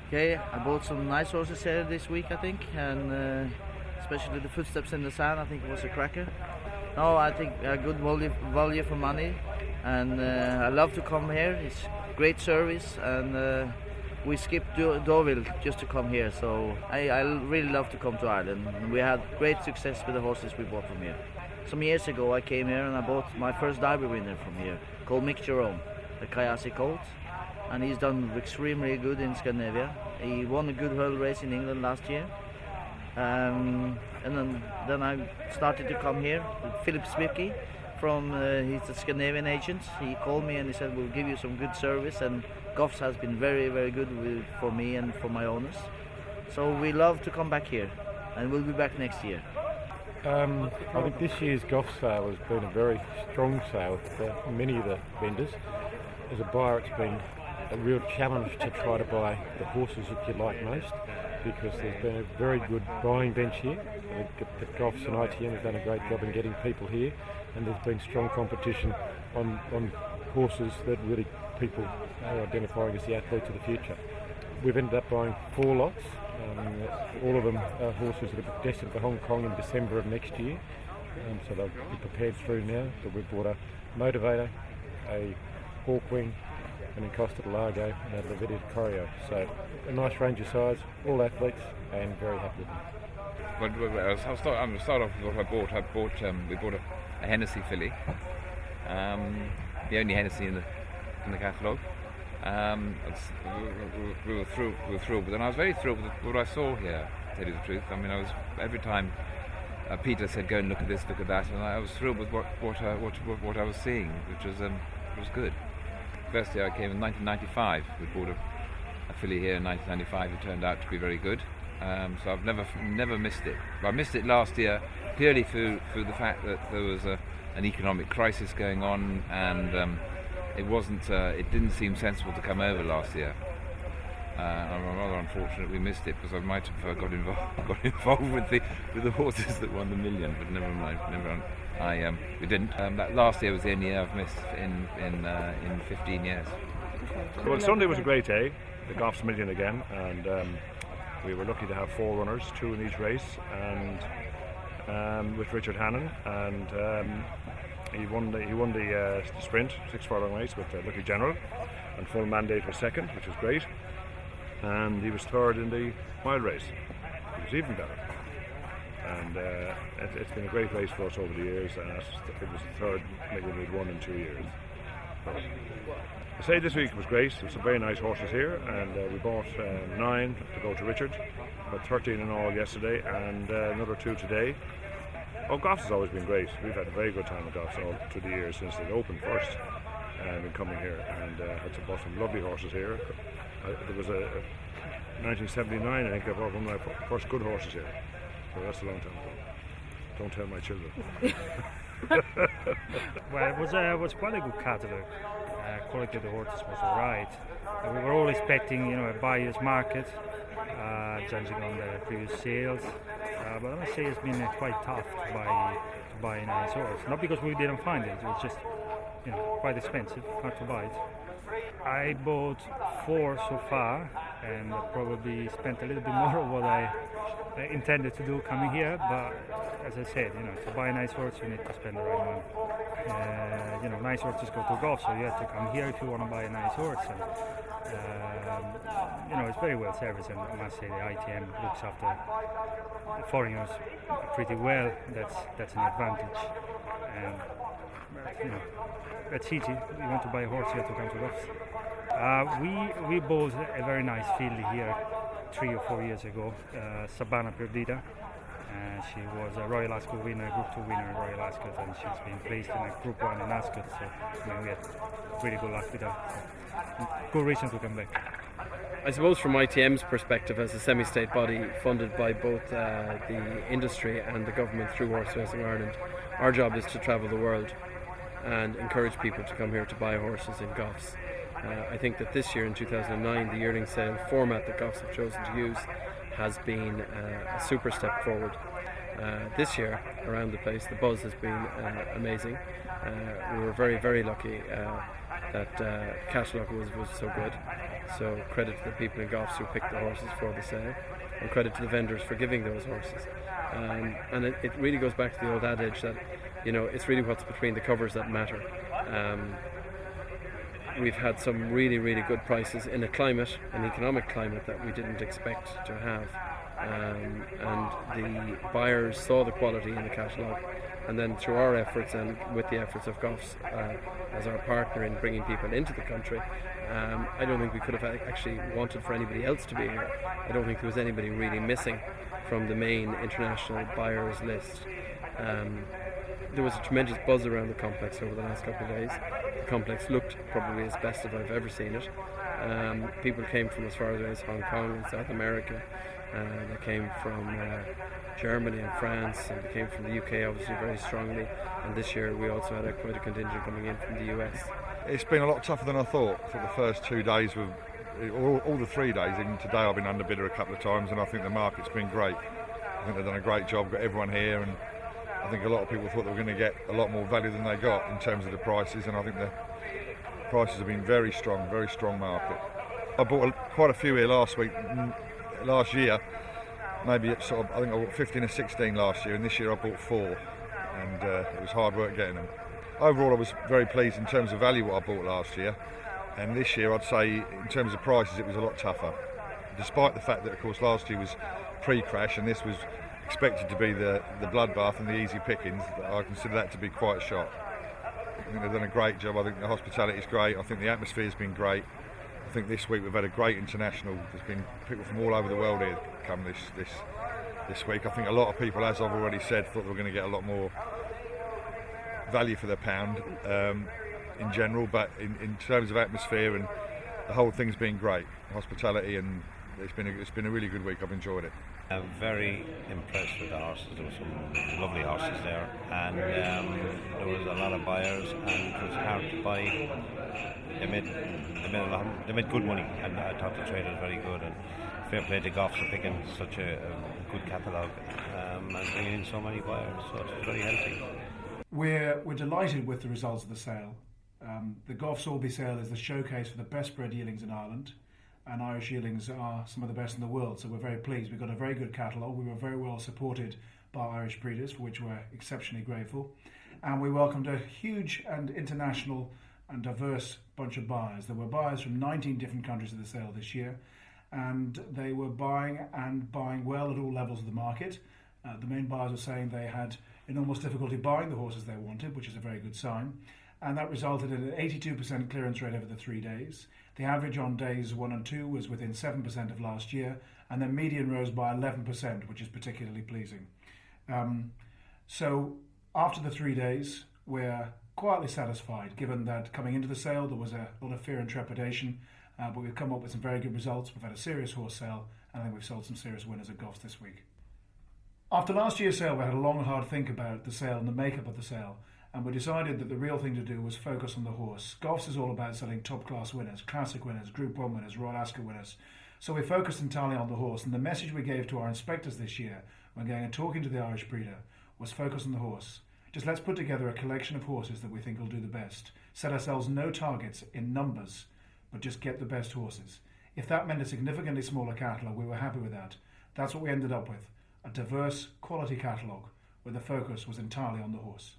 Okay, I bought some nice horses here this week, I think, and especially the Footsteps in the Sand. I think it was a cracker. No, I think a good value for money, and I love to come here. It's great service, and we skipped Deauville just to come here. So I really love to come to Ireland, and we had great success with the horses we bought from here. Some years ago, I came here and I bought my first Derby winner from here, called Mick Jerome, the Kayasi colt, and he's done extremely good in Scandinavia. He won a good hurdle race in England last year. And then I started to come here with Philip Swipke from he's a Scandinavian agent. He called me and he said we'll give you some good service, and Goffs has been very, very good for me and for my owners. So we love to come back here, and we'll be back next year. I think this year's Goffs sale has been a very strong sale for many of the vendors. As a buyer, it's been a real challenge to try to buy the horses that you like most, because there's been a very good buying bench here. I think the Goffs and ITM have done a great job in getting people here, and there's been strong competition on horses that really people are identifying as the athletes of the future. We've ended up buying 4 lots. All of them are horses that are destined for Hong Kong in December of next year, so they'll be prepared through now. But we've bought a Motivator, a Hawkwing, and in Costa del Lago, and a Levitia Corio. So a nice range of size, all athletes, and very happy with them. Well, I'll start off with what I bought. We bought a Hennessy filly, the only Hennessy in the catalogue. We were thrilled, but then I was very thrilled with what I saw here, to tell you the truth. I mean, every time Peter said go and look at this, look at that, and I was thrilled with what I was seeing, which was good. First year I came in 1995. We bought a filly here in 1995. It turned out to be very good. So I've never missed it. I missed it last year purely through the fact that there was an economic crisis going on, and it didn't seem sensible to come over last year. I'm rather unfortunate we missed it, because I might have got involved with the horses that won the million, but never mind. We didn't. That last year was the only year I've missed in 15 years. Well, Sunday was a great day, the Goffs Million again, and we were lucky to have 4 runners, 2 in each race, and with Richard Hannon, and he won the sprint 6 furlong race with Lucky General, and full mandate was second, which was great, and he was third in the mile race, which was even better. And it's been a great race for us over the years, and it was the third million we'd won in 2 years. I say this week was great. There were some very nice horses here, and we bought 9 to go to Richard, about 13 in all yesterday, and another 2 today. Oh, Goffs has always been great. We've had a very good time at Goffs all through the years since they opened first, and been coming here, and bought some lovely horses here. There was a 1979, I think, I bought one of my first good horses here. So that's a long time ago. Don't tell my children. Well, it was quite a good catalogue. Quality of the horses was alright. We were all expecting, a buyer's market, judging on the previous sales. But I must say it's been quite tough to buy a nice horse. Not because we didn't find it. It was just, quite expensive, hard to buy it. I bought 4 so far, and probably spent a little bit more of what I intended to do coming here, but as I said, to buy a nice horse you need to spend the right money. Nice horses go to Goffs, so you have to come here if you want to buy a nice horse. And it's very well serviced, and I must say the ITM looks after the foreigners pretty well. That's an advantage. And that's easy. You want to buy a horse, you have to come to Goffs. We bought a very nice filly here 3 or 4 years ago, Savannah Perdita. She was a Royal Ascot winner, Group 2 winner in Royal Ascot, and she's been placed in a Group 1 in Ascot, so we had really good luck with her. So, good reason to come back. I suppose from ITM's perspective, as a semi-state body funded by both the industry and the government through Horse Racing Ireland, our job is to travel the world and encourage people to come here to buy horses in Goffs. I think that this year in 2009, the yearling sale format that Goffs have chosen to use has been a super step forward. this year around the place. The buzz has been amazing. We were very, very lucky that catalogue was so good. So credit to the people in Goffs who picked the horses for the sale, and credit to the vendors for giving those horses. And it really goes back to the old adage that, you know, it's really what's between the covers that matter. We've had some really, really good prices in an economic climate that we didn't expect to have. And the buyers saw the quality in the catalogue, and then through our efforts and with the efforts of Goffs as our partner in bringing people into the country, I don't think we could have actually wanted for anybody else to be here. I don't think there was anybody really missing from the main international buyers list. There was a tremendous buzz around the complex over the last couple of days. The complex looked probably as best as I've ever seen it. People came from as far away as Hong Kong and South America. They came from Germany and France, and they came from the UK obviously very strongly. And this year we also had quite a contingent coming in from the US. It's been a lot tougher than I thought. For the first 2 days, all the 3 days, even today I've been underbidder a couple of times, and I think the market's been great. I think they've done a great job, got everyone here, and I think a lot of people thought they were going to get a lot more value than they got in terms of the prices, and I think the prices have been very strong market. I bought quite a few here last year, maybe it's I think I bought 15 or 16 last year, and this year I bought 4, and it was hard work getting them. Overall I was very pleased in terms of value what I bought last year, and this year I'd say in terms of prices it was a lot tougher, despite the fact that of course last year was pre-crash and this was expected to be the bloodbath and the easy pickings. I consider that to be quite a shock. I think they've done a great job. I think the hospitality is great. I think the atmosphere has been great. I think this week we've had a great international. There's been people from all over the world here come this week. I think a lot of people, as I've already said, thought they were going to get a lot more value for their pound in general, but in terms of atmosphere and the whole thing's been great. Hospitality, and it's been a really good week. I've enjoyed it. I'm very impressed with the horses. There were some lovely horses there, and there was a lot of buyers, and it was hard to buy. They made good money, and I thought the trade was very good. And fair play to Goffs for picking such a good catalogue and bringing in so many buyers. So it's very healthy. We're delighted with the results of the sale. The Goffs Orby sale is the showcase for the best bred yearlings in Ireland, and Irish yearlings are some of the best in the world, so we're very pleased. We've got a very good catalogue. We were very well supported by Irish breeders, for which we're exceptionally grateful, and we welcomed a huge and international and diverse bunch of buyers. There were buyers from 19 different countries at the sale this year, and they were buying well at all levels of the market. The main buyers were saying they had enormous difficulty buying the horses they wanted, which is a very good sign, and that resulted in an 82% clearance rate over the 3 days. The average on days 1 and 2 was within 7% of last year, and the median rose by 11%, which is particularly pleasing. So after the 3 days, we're quietly satisfied, given that coming into the sale there was a lot of fear and trepidation, but we've come up with some very good results. We've had a serious horse sale, and I think we've sold some serious winners at Goffs this week. After last year's sale, we had a long and hard think about the sale and the makeup of the sale, and we decided that the real thing to do was focus on the horse. Goffs is all about selling top-class winners, classic winners, Group 1 winners, Royal Ascot winners. So we focused entirely on the horse, and the message we gave to our inspectors this year when going and talking to the Irish breeder was focus on the horse. Just let's put together a collection of horses that we think will do the best. Set ourselves no targets in numbers, but just get the best horses. If that meant a significantly smaller catalogue, we were happy with that. That's what we ended up with, a diverse, quality catalogue where the focus was entirely on the horse.